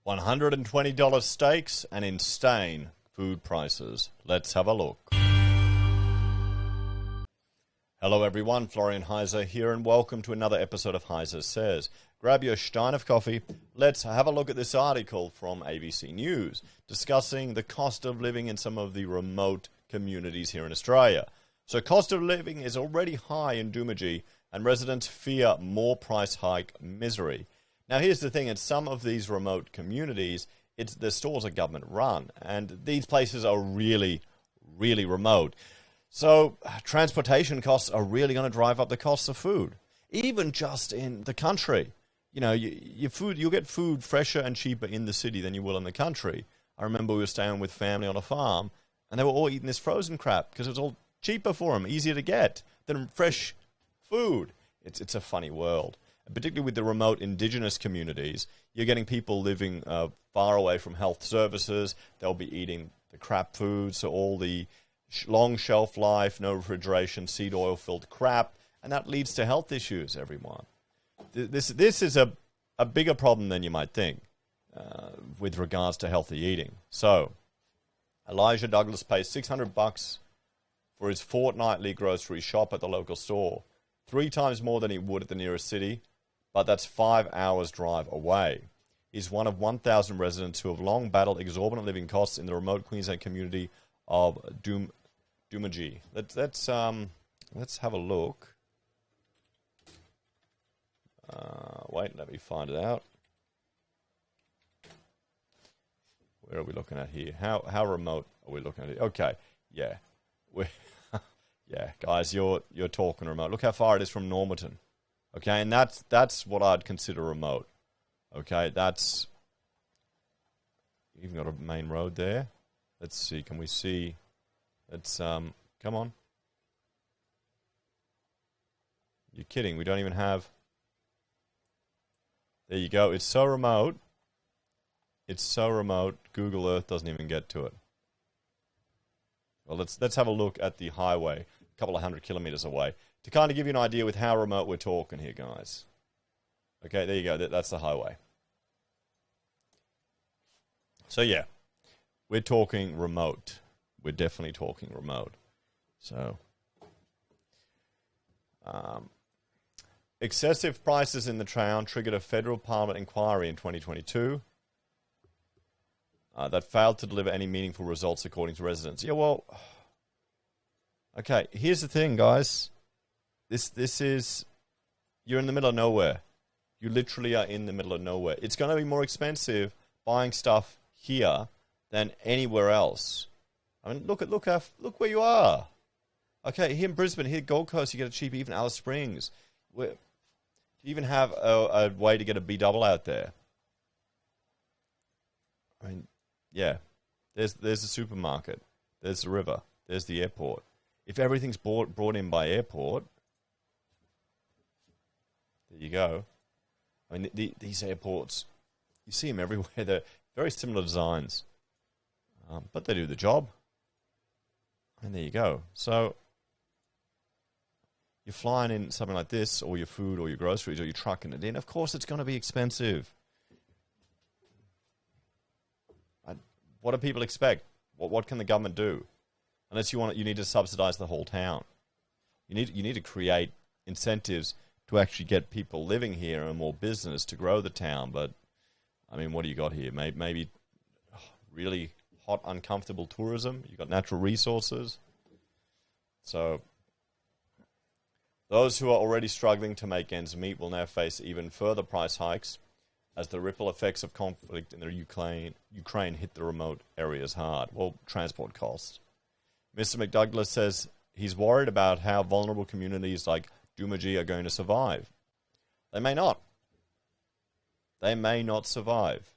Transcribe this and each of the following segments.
$120 steaks and insane food prices. Let's have a look. Hello everyone, Florian Heise here, and welcome to another episode of HeiseSays. Grab your stein of coffee. Let's have a look at this article from ABC News discussing the cost of living in some of the remote communities here in Australia. So cost of living is already high in Doomadgee, and residents fear more price hike misery. Now here's the thing, in some of these remote communities, the stores are government run, and these places are really, really remote. So transportation costs are really going to drive up the cost of food, even just in the country. You know, you'll get food fresher and cheaper in the city than you will in the country. I remember we were staying with family on a farm, and they were all eating this frozen crap because it was all cheaper for them, easier to get than fresh food. It's a funny world. Particularly with the remote indigenous communities, you're getting people living far away from health services. They'll be eating the crap food, so all the long shelf life, no refrigeration, seed oil filled crap, and that leads to health issues, everyone. This is a bigger problem than you might think with regards to healthy eating. So Elijah Douglas pays $600 for his fortnightly grocery shop at the local store, 3 times more than he would at the nearest city, but that's 5 hours drive away. He's one of 1,000 residents who have long battled exorbitant living costs in the remote Queensland community of Doomadgee. Let's have a look. Wait, let me find it out. Where are we looking at here? How remote are we looking at it? Okay, yeah, yeah, guys, you're talking remote. Look how far it is from Normanton. Okay, and that's what I'd consider remote. Okay, that's even got a main road there. Let's see, can we see? Let's come on. You're kidding? We don't even have. There you go. It's so remote. It's so remote. Google Earth doesn't even get to it. Well, let's have a look at the highway, a couple of 100 kilometers away, to kind of give you an idea with how remote we're talking here, guys. Okay, there you go. That's the highway. So, yeah, we're talking remote. We're definitely talking remote. So, excessive prices in the town triggered a federal parliament inquiry in 2022 that failed to deliver any meaningful results according to residents. Yeah, well, okay, here's the thing, guys. This is, you're in the middle of nowhere. You literally are in the middle of nowhere. It's going to be more expensive buying stuff here than anywhere else. I mean, look where you are. Okay, here in Brisbane, here Gold Coast, you get it cheap. Even Alice Springs, you even have a way to get a B double out there. I mean, yeah, there's the supermarket, there's the river, there's the airport. If everything's brought in by airport, there you go. I mean, these airports, you see them everywhere. They're very similar designs, but they do the job. And there you go. So you're flying in something like this, or your food, or your groceries, or you're trucking it in. Of course, it's going to be expensive. What do people expect? What can the government do? Unless you need to subsidize the whole town. You need to create incentives to actually get people living here and more business to grow the town. But I mean, what do you got here? Maybe really hot, uncomfortable tourism. You've got natural resources. So those who are already struggling to make ends meet will now face even further price hikes as the ripple effects of conflict in the Ukraine hit the remote areas hard. Well, transport costs. Mr. McDouglas says he's worried about how vulnerable communities like Doomadgee are going to survive. They may not. They may not survive.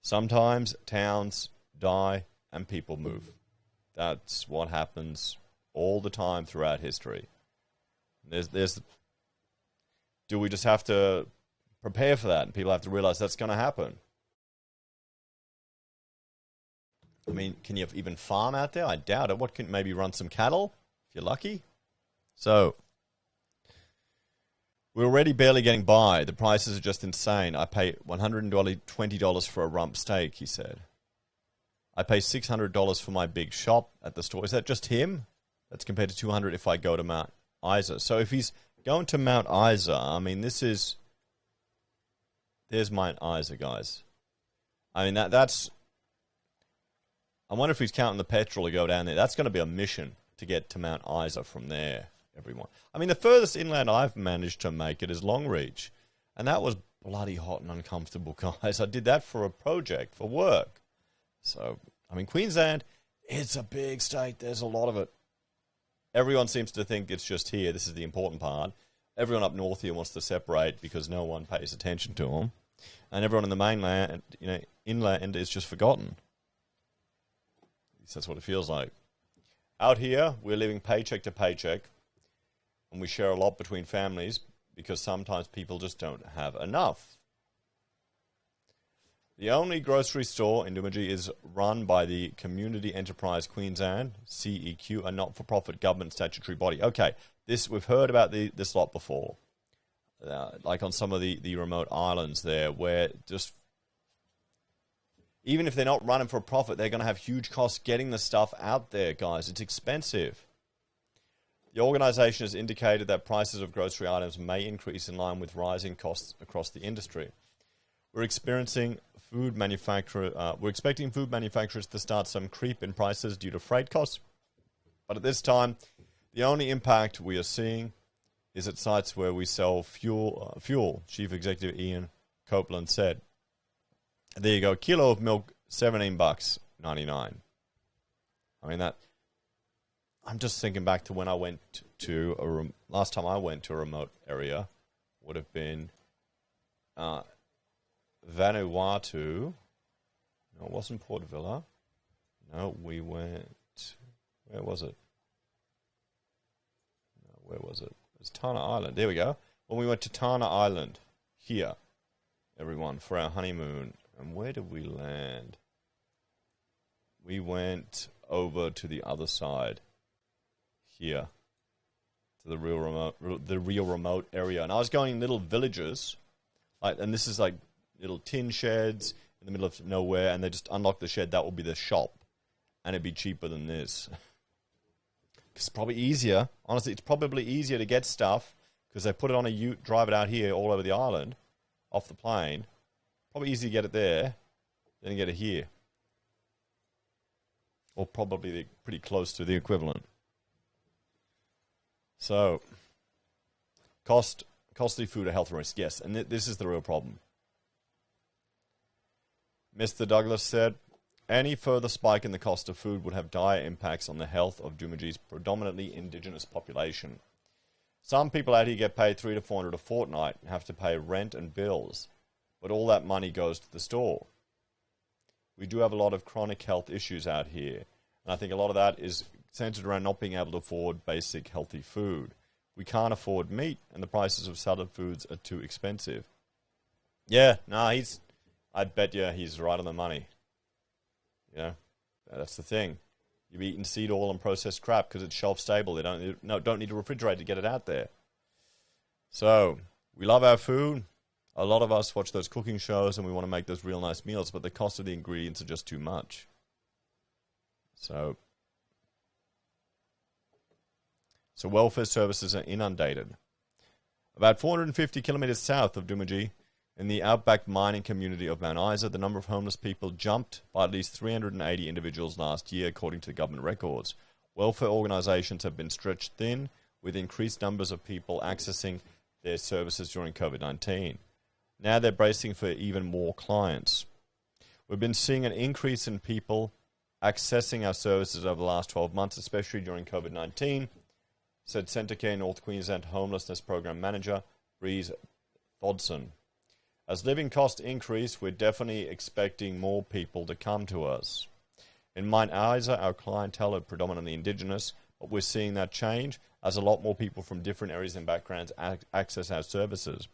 Sometimes towns die and people move. That's what happens all the time throughout history. Do we just have to prepare for that, and people have to realize that's going to happen? I mean, can you even farm out there? I doubt it. Maybe run some cattle if you're lucky? So We're already barely getting by. The prices are just insane. I pay $120 for a rump steak, he said. I pay $600 for my big shop at the store. Is that just him? That's compared to $200 if I go to Mount Isa. So if he's going to Mount Isa, I mean, there's Mount Isa, guys. I mean, that's... I wonder if he's counting the petrol to go down there. That's going to be a mission to get to Mount Isa from there, everyone. I mean, the furthest inland I've managed to make it is Longreach. And that was bloody hot and uncomfortable, guys. I did that for a project, for work. So, I mean, Queensland, it's a big state. There's a lot of it. Everyone seems to think it's just here. This is the important part. Everyone up north here wants to separate because no one pays attention to them. And everyone in the mainland, inland is just forgotten. At least that's what it feels like. Out here, we're living paycheck to paycheck. And we share a lot between families because sometimes people just don't have enough. The only grocery store in Doomadgee is run by the Community Enterprise Queensland, CEQ, a not-for-profit government statutory body. Okay, we've heard about this lot before, like on some of the remote islands there, where just, even if they're not running for a profit, they're going to have huge costs getting the stuff out there, guys. It's expensive. The organisation has indicated that prices of grocery items may increase in line with rising costs across the industry. We're expecting food manufacturers to start some creep in prices due to freight costs. But at this time, the only impact we are seeing is at sites where we sell fuel, Chief Executive Ian Copeland said. There you go, a kilo of milk, $17.99. I mean, that... I'm just thinking back to when I went to last time I went to a remote area would have been Vanuatu. No, it wasn't Port Vila. No, we went... Where was it? No, where was it? It was Tana Island. There we go. When we went to Tana Island, here, everyone, for our honeymoon. And where did we land? We went over to the other side. Here. To the real remote area. And I was going in little villages. And this is like little tin sheds in the middle of nowhere, and they just unlock the shed. That will be the shop, and it'd be cheaper than this. It's probably easier. Honestly, it's probably easier to get stuff because they put it on a ute, drive it out here all over the island, off the plane. Probably easier to get it there than to get it here, or probably pretty close to the equivalent. So, costly food or health risk, yes, and this is the real problem. Mr. Douglas said, any further spike in the cost of food would have dire impacts on the health of Doomadgee's predominantly Indigenous population. Some people out here get paid $300 to $400 a fortnight and have to pay rent and bills, but all that money goes to the store. We do have a lot of chronic health issues out here, and I think a lot of that is centered around not being able to afford basic healthy food. We can't afford meat, and the prices of solid foods are too expensive. Yeah, I bet you he's right on the money. Yeah, that's the thing. You're eating seed oil and processed crap because it's shelf stable. They don't need to refrigerate to get it out there. So, we love our food. A lot of us watch those cooking shows and we want to make those real nice meals, but the cost of the ingredients are just too much. So welfare services are inundated. About 450 kilometers south of Doomadgee, in the outback mining community of Mount Isa, the number of homeless people jumped by at least 380 individuals last year, according to government records. Welfare organisations have been stretched thin, with increased numbers of people accessing their services during COVID-19. Now they're bracing for even more clients. We've been seeing an increase in people accessing our services over the last 12 months, especially during COVID-19, said Centrecare North Queensland Homelessness Program Manager, Breeze Thodson. As living costs increase, we're definitely expecting more people to come to us. In Mount Isa, our clientele are predominantly Indigenous, but we're seeing that change as a lot more people from different areas and backgrounds access our services.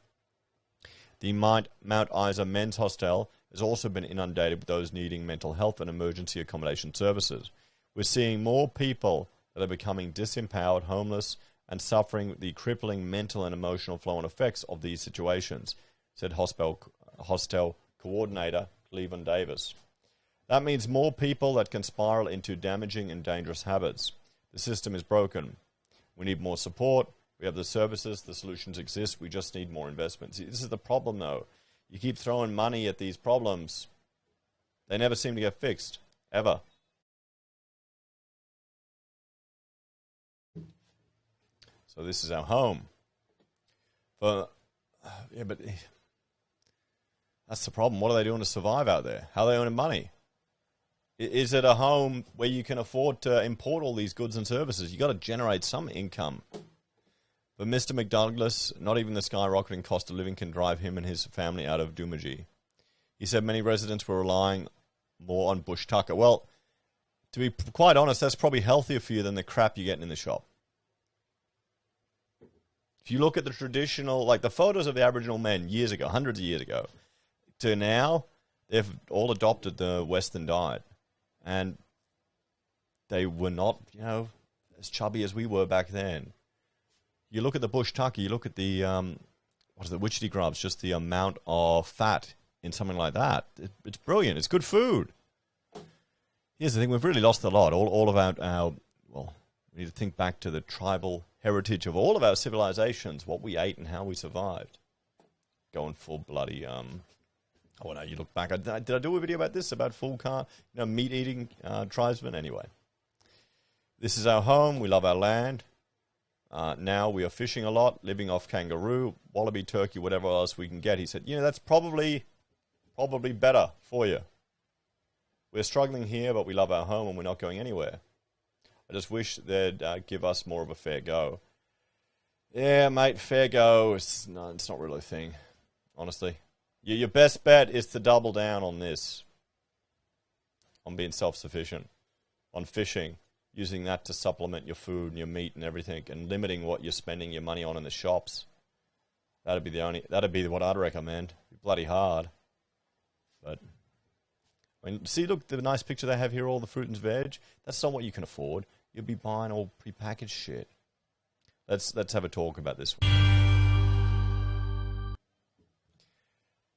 The Mount Isa Men's Hostel has also been inundated with those needing mental health and emergency accommodation services. We're seing more people that are becoming disempowered, homeless, and suffering the crippling mental and emotional flow-on effects of these situations, said hostel coordinator Cleveland Davis. That means more people that can spiral into damaging and dangerous habits. The system is broken. We need more support. We have the services. The solutions exist. We just need more investment. See, this is the problem, though. You keep throwing money at these problems. They never seem to get fixed, ever. So this is our home. But that's the problem. What are they doing to survive out there? How are they earning money? Is it a home where you can afford to import all these goods and services? You've got to generate some income. But Mr. McDouglas, not even the skyrocketing cost of living can drive him and his family out of Dumaji. He said many residents were relying more on bush tucker. Well, to be quite honest, that's probably healthier for you than the crap you're getting in the shop. If you look at the traditional, like the photos of the Aboriginal men years ago, hundreds of years ago, to now, they've all adopted the Western diet. And they were not, as chubby as we were back then. You look at the bush tucker, you look at the, witchetty grubs, just the amount of fat in something like that. It's brilliant. It's good food. Here's the thing. We've really lost a lot. All about we need to think back to the tribal heritage of all of our civilizations, what we ate and how we survived. Going full bloody, you look back. Did I do a video about this, about full meat-eating tribesmen? Anyway, this is our home. We love our land. Now we are fishing a lot, living off kangaroo, wallaby, turkey, whatever else we can get. He said, that's probably better for you. We're struggling here, but we love our home and we're not going anywhere. I just wish they'd give us more of a fair go. Yeah, mate, fair go. It's not really a thing, honestly. Your best bet is to double down on this, on being self-sufficient, on fishing, using that to supplement your food and your meat and everything, and limiting what you're spending your money on in the shops. That'd be what I'd recommend. It'd be bloody hard. But see, look, the nice picture they have here, all the fruit and veg. That's not what you can afford. You'll be buying all prepackaged shit. Let's have a talk about this one.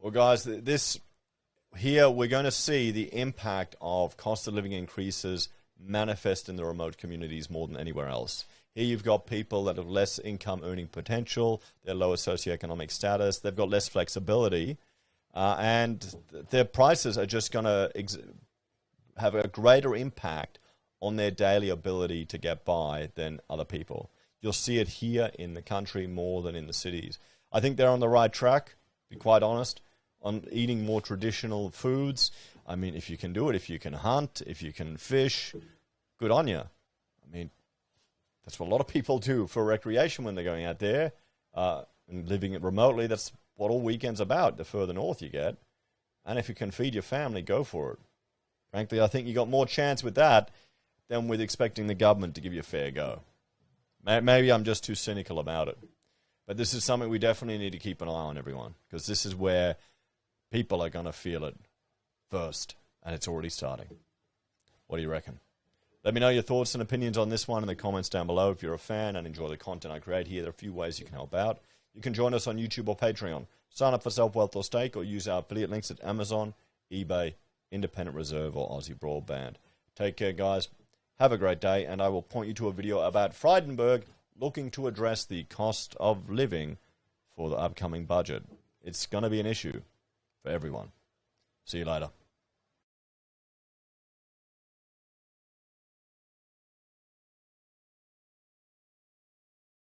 Well, guys, here we're going to see the impact of cost of living increases manifest in the remote communities more than anywhere else. Here you've got people that have less income earning potential, they're lower socioeconomic status, they've got less flexibility, and their prices are just going to have a greater impact on their daily ability to get by than other people. You'll see it here in the country more than in the cities. I think they're on the right track, to be quite honest, on eating more traditional foods. I mean, if you can do it, if you can hunt, if you can fish, good on you. I mean, that's what a lot of people do for recreation when they're going out there and living it remotely. That's what all weekends about, the further north you get. And if you can feed your family, go for it. Frankly, I think you got more chance with that than with expecting the government to give you a fair go. Maybe I'm just too cynical about it. But this is something we definitely need to keep an eye on, everyone, because this is where people are going to feel it first, and it's already starting. What do you reckon? Let me know your thoughts and opinions on this one in the comments down below. If you're a fan and enjoy the content I create here, there are a few ways you can help out. You can join us on YouTube or Patreon. Sign up for SelfWealth or Stake, or use our affiliate links at Amazon, eBay, Independent Reserve, or AussieBroadband. Take care, guys. Have a great day, and I will point you to a video about Frydenberg looking to address the cost of living for the upcoming budget. It's going to be an issue for everyone. See you later.